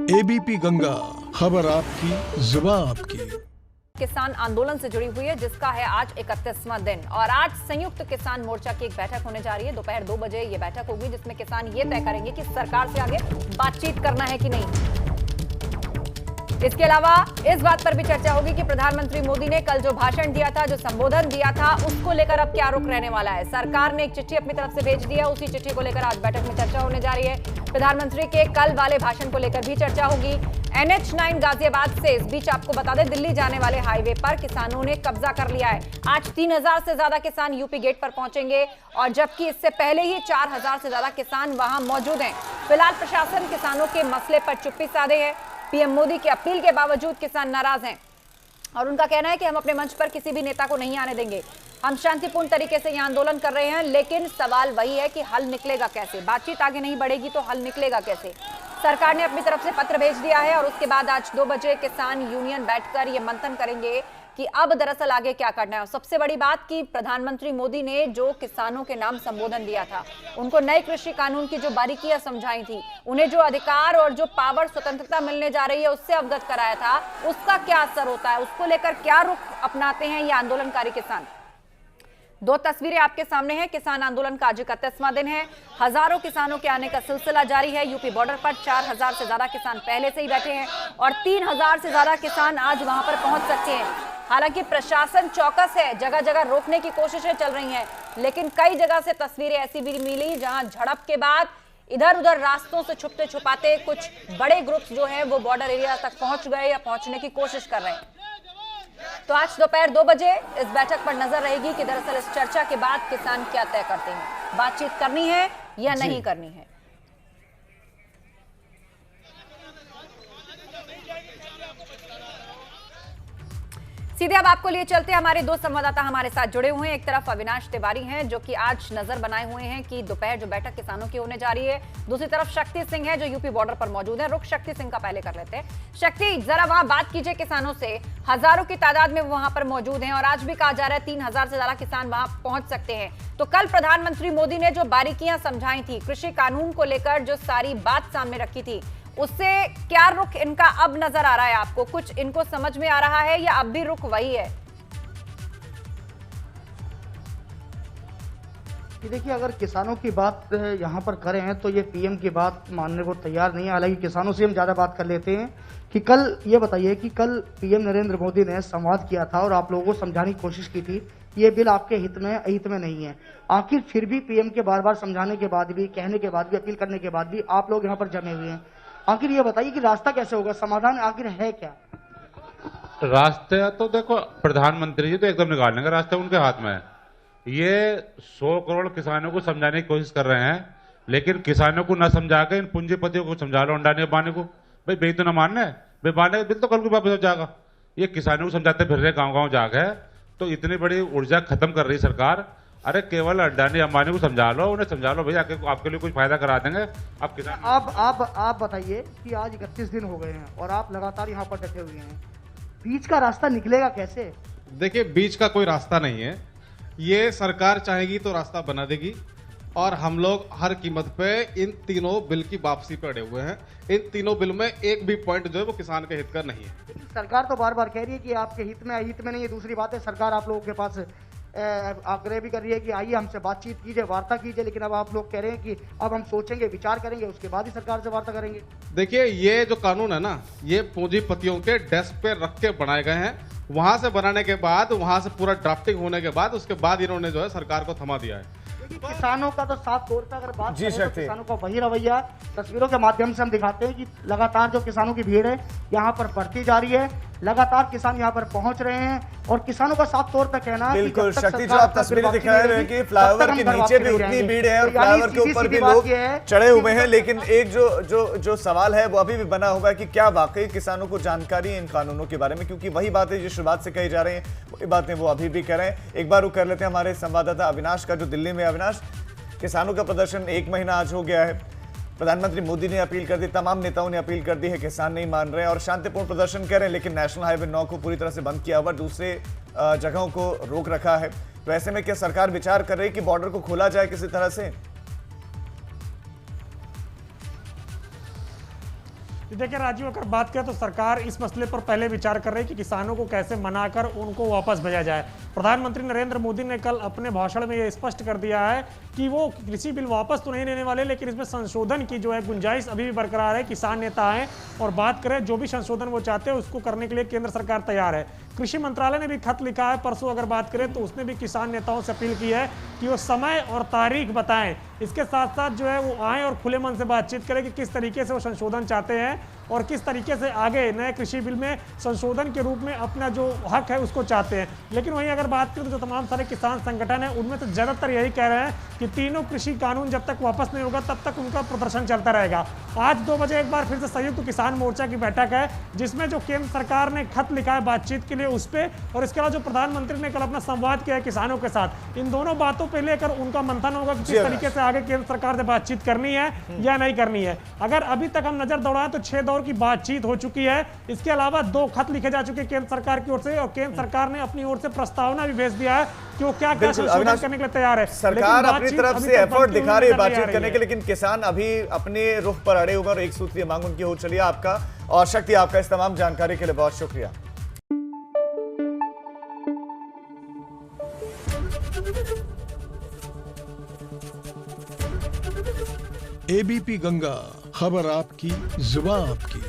ABP Ganga, खबर आपकी, जुबान आपकी। किसान आंदोलन से जुड़ी हुई है, जिसका है आज 31वां दिन और आज संयुक्त किसान मोर्चा की एक बैठक होने जा रही है। दोपहर 2 बजे ये बैठक होगी, जिसमें किसान ये तय करेंगे कि सरकार से आगे बातचीत करना है कि नहीं। इसके अलावा इस बात पर भी चर्चा होगी कि प्रधानमंत्री मोदी ने कल जो भाषण दिया था, जो संबोधन दिया था, उसको लेकर अब क्या रुख रहने वाला है। सरकार ने एक चिट्ठी अपनी तरफ से भेज दी है, उसी चिट्ठी को लेकर आज बैठक में चर्चा होने जा रही है। प्रधानमंत्री के कल वाले भाषण को लेकर भी चर्चा होगी। NH9 गाजियाबाद से, इस बीच आपको बता दें, दिल्ली जाने वाले हाईवे पर किसानों ने कब्जा कर लिया है। आज 3000 से ज्यादा किसान यूपी गेट पर पहुंचेंगे और जबकि इससे पहले ही 4000 से ज्यादा किसान वहां मौजूद हैं। फिलहाल प्रशासन किसानों के मसले पर चुप्पी साधे है। पीएम मोदी की अपील के बावजूद किसान नाराज हैं और उनका कहना है कि हम अपने मंच पर किसी भी नेता को नहीं आने देंगे। हम शांतिपूर्ण तरीके से यह आंदोलन कर रहे हैं, लेकिन सवाल वही है कि हल निकलेगा कैसे। बातचीत आगे नहीं बढ़ेगी तो हल निकलेगा कैसे। सरकार ने अपनी तरफ से पत्र भेज दिया है और उसके बाद आज 2 बजे किसान यूनियन बैठकर ये मंथन करेंगे कि अब दरअसल आगे क्या करना है। और सबसे बड़ी बात कि प्रधानमंत्री मोदी ने जो किसानों के नाम संबोधन दिया था, उनको नए कृषि कानून की जो बारीकियां समझाई थी, उन्हें जो अधिकार और जो पावर स्वतंत्रता मिलने जा रही है उससे अवगत कराया था, उसका क्या असर होता है, उसको लेकर क्या रुख अपनाते हैं ये आंदोलनकारी किसान। 2 तस्वीरें आपके सामने हैं। किसान आंदोलन का आज 31वां दिन है। हजारों किसानों के आने का सिलसिला जारी है। यूपी बॉर्डर पर 4000 से ज्यादा किसान पहले से ही बैठे हैं और 3000 से ज्यादा किसान आज वहां पर पहुंच सकते हैं। हालांकि प्रशासन चौकस है, जगह जगह रोकने की कोशिशें चल रही हैं, लेकिन कई जगह से तस्वीरें ऐसी भी मिली जहां झड़प के बाद इधर उधर रास्तों से छुपते छुपाते कुछ बड़े ग्रुप्स जो हैं वो बॉर्डर एरिया तक पहुंच गए या पहुंचने की कोशिश कर रहे हैं। तो आज दोपहर 2 बजे इस बैठक पर नजर रहेगी कि दरअसल इस चर्चा के बाद किसान क्या तय करते हैं, बातचीत करनी है या नहीं करनी है। सीधे अब आपको लिए चलते हैं, हमारे 2 संवाददाता हमारे साथ जुड़े हुए हैं। एक तरफ अविनाश तिवारी हैं जो कि आज नजर बनाए हुए हैं कि दोपहर जो बैठक किसानों की होने जा रही है। दूसरी तरफ शक्ति सिंह है जो यूपी बॉर्डर पर मौजूद है। रुख शक्ति सिंह का पहले कर लेते हैं। शक्ति, जरा वहां बात कीजिए किसानों से। हजारों की तादाद में वहां पर मौजूद हैं और आज भी कहा जा रहा है 3000 से ज्यादा किसान वहां पहुंच सकते हैं। तो कल प्रधानमंत्री मोदी ने जो बारीकियां समझाई थी, कृषि कानून को लेकर जो सारी बात सामने रखी थी, उससे क्या रुख इनका अब नजर आ रहा है आपको? कुछ इनको समझ में आ रहा है या अब भी रुख वही है? देखिए, अगर किसानों की बात यहाँ पर करें तो ये पीएम की बात मानने को तैयार नहीं है। हालांकि किसानों से हम ज़्यादा बात कर लेते हैं कि कल ये बताइए कि कल पीएम नरेंद्र मोदी ने संवाद किया था और आप लोगों को समझाने की कोशिश की थी ये बिल आपके हित में नहीं है। आखिर फिर भी पीएम के बार बार समझाने के बाद भी, कहने के बाद भी, अपील करने के बाद भी आप लोग यहाँ पर जमे हुए हैं। आखिर ये बताइए कि रास्ता कैसे होगा, समाधान आखिर है क्या? रास्ते तो देखो, प्रधानमंत्री जी तो एकदम निकालने का रास्ता उनके हाथ में है। ये 100 करोड़ किसानों को समझाने की कोशिश कर रहे हैं, लेकिन किसानों को ना समझा के इन पूंजीपतियों को समझा लो, अंडाने बाने को। भाई बेई तो ना मानना है, भाई बाने बिल तो कल को वापस हो जाएगा। ये किसानों को समझाते फिर रहे गाँव जाके, तो इतनी बड़ी ऊर्जा खत्म कर रही सरकार। अरे केवल अडानी अंबानी को समझा लो, उन्हें समझा लो भैया आपके लिए कुछ फायदा करा देंगे। अब किसान आप बताइए कि आज 31 दिन हो गए हैं और आप लगातार यहाँ पर डटे हुए हैं, बीच का रास्ता निकलेगा कैसे? देखिए, बीच का कोई रास्ता नहीं है। ये सरकार चाहेगी तो रास्ता बना देगी और हम लोग हर कीमत पे इन तीनों बिल की वापसी पे अड़े हुए हैं। इन तीनों बिल में एक भी पॉइंट जो है वो किसान के हित का नहीं है। सरकार तो बार बार कह रही है कि आपके हित में नहीं है। दूसरी बात है, सरकार आप लोगों के पास आग्रह भी कर रही है कि आइए हमसे बातचीत कीजिए, वार्ता कीजिए, लेकिन अब आप लोग कह रहे हैं कि अब हम सोचेंगे, विचार करेंगे, उसके बाद ही सरकार से वार्ता करेंगे। देखिए, ये जो कानून है ना, ये पूंजीपतियों के डेस्क पे रख के बनाए गए हैं। वहां से बनाने के बाद, वहां से पूरा ड्राफ्टिंग होने के बाद, उसके बाद इन्होंने जो है सरकार को थमा दिया है। किसानों का तो साफ तौर पर अगर बात करें तो किसानों का वही रवैया तस्वीरों के माध्यम से हम दिखाते हैं कि लगातार जो किसानों की भीड़ है यहाँ पर बढ़ती जा रही है। लगातार किसान यहाँ पर पहुंच रहे हैं और किसानों का साफ तौर पर कहना है बिल्कुल शक्ति, जो आप तस्वीरें दिखा रहे हैं कि फ्लाईओवर के नीचे भी उतनी भीड़ है और फ्लाईओवर के ऊपर भी लोग चढ़े हुए हैं। लेकिन एक जो सवाल है वो अभी भी बना हुआ है कि क्या वाकई किसानों को जानकारी है इन कानूनों के बारे में, क्योंकि वही बातें जो शुरुआत से कही जा रही हैं वही बातें वो अभी भी कह रहे हैं। एक बार रुक कर लेते हैं हमारे संवाददाता अविनाश का, जो दिल्ली में। अविनाश, किसानों का प्रदर्शन 1 महीना आज हो गया है, प्रधानमंत्री मोदी ने अपील कर दी, तमाम नेताओं ने अपील कर दी है, किसान नहीं मान रहे हैं और शांतिपूर्ण प्रदर्शन कर रहे हैं, लेकिन नेशनल हाईवे 9 को पूरी तरह से बंद किया हुआ, दूसरे जगहों को रोक रखा है। तो ऐसे में क्या सरकार विचार कर रही है कि बॉर्डर को खोला जाए किसी तरह से? देखिए राजीव, अगर बात करें तो सरकार इस मसले पर पहले विचार कर रही है कि किसानों को कैसे मनाकर उनको वापस भेजा जाए। प्रधानमंत्री नरेंद्र मोदी ने कल अपने भाषण में ये स्पष्ट कर दिया है कि वो कृषि बिल वापस तो नहीं लेने वाले, लेकिन इसमें संशोधन की जो है गुंजाइश अभी भी बरकरार है। किसान नेता हैं और बात करें जो भी संशोधन वो चाहते हैं उसको करने के लिए केंद्र सरकार तैयार है। कृषि मंत्रालय ने भी खत लिखा है परसों, अगर बात करें तो उसने भी किसान नेताओं से अपील की है कि वो समय और तारीख बताएं। इसके साथ साथ जो है वो आए और खुले मन से बातचीत करें कि किस तरीके से वो संशोधन चाहते हैं और किस तरीके से आगे नए कृषि बिल में संशोधन के रूप में अपना जो हक है उसको चाहते हैं। लेकिन वहीं अगर बात करें तो जो तमाम सारे किसान संगठन हैं उनमें तो ज़्यादातर यही कह रहे हैं कि तीनों कृषि कानून जब तक वापस नहीं होगा तब तक उनका प्रदर्शन चलता रहेगा। आज 2 बजे एक बार फिर से संयुक्त किसान मोर्चा की बैठक है, जिसमें जो केंद्र सरकार ने खत लिखा है बातचीत के लिए उस पर, और इसके अलावा जो प्रधानमंत्री ने कल अपना संवाद किया है किसानों के साथ, इन दोनों बातों पर लेकर उनका मंथन होगा कि किस तरीके से आगे केंद्र सरकार से बातचीत करनी है या नहीं करनी है। अगर अभी तक हम नजर दौड़ाएं तो 6 दौर की बातचीत हो चुकी है। इसके अलावा 2 खत लिखे जा चुके हैं केंद्र सरकार की ओर से, और केंद्र सरकार ने अपनी ओर से प्रस्तावना भी भेज दिया है कि वो क्या क्या संशोधन करने के लिए तैयार है। सरकार अपनी तरफ से एफर्ट दिखा रही है बातचीत करने के, लेकिन किसान अभी अपने रुख पर अड़े हुए और एक सूत्रीय मांग उनकी हो। चलिए, आपका और शक्ति आपका इस तमाम जानकारी के लिए बहुत शुक्रिया। एबीपी गंगा, खबर आपकी, जुबान आपकी।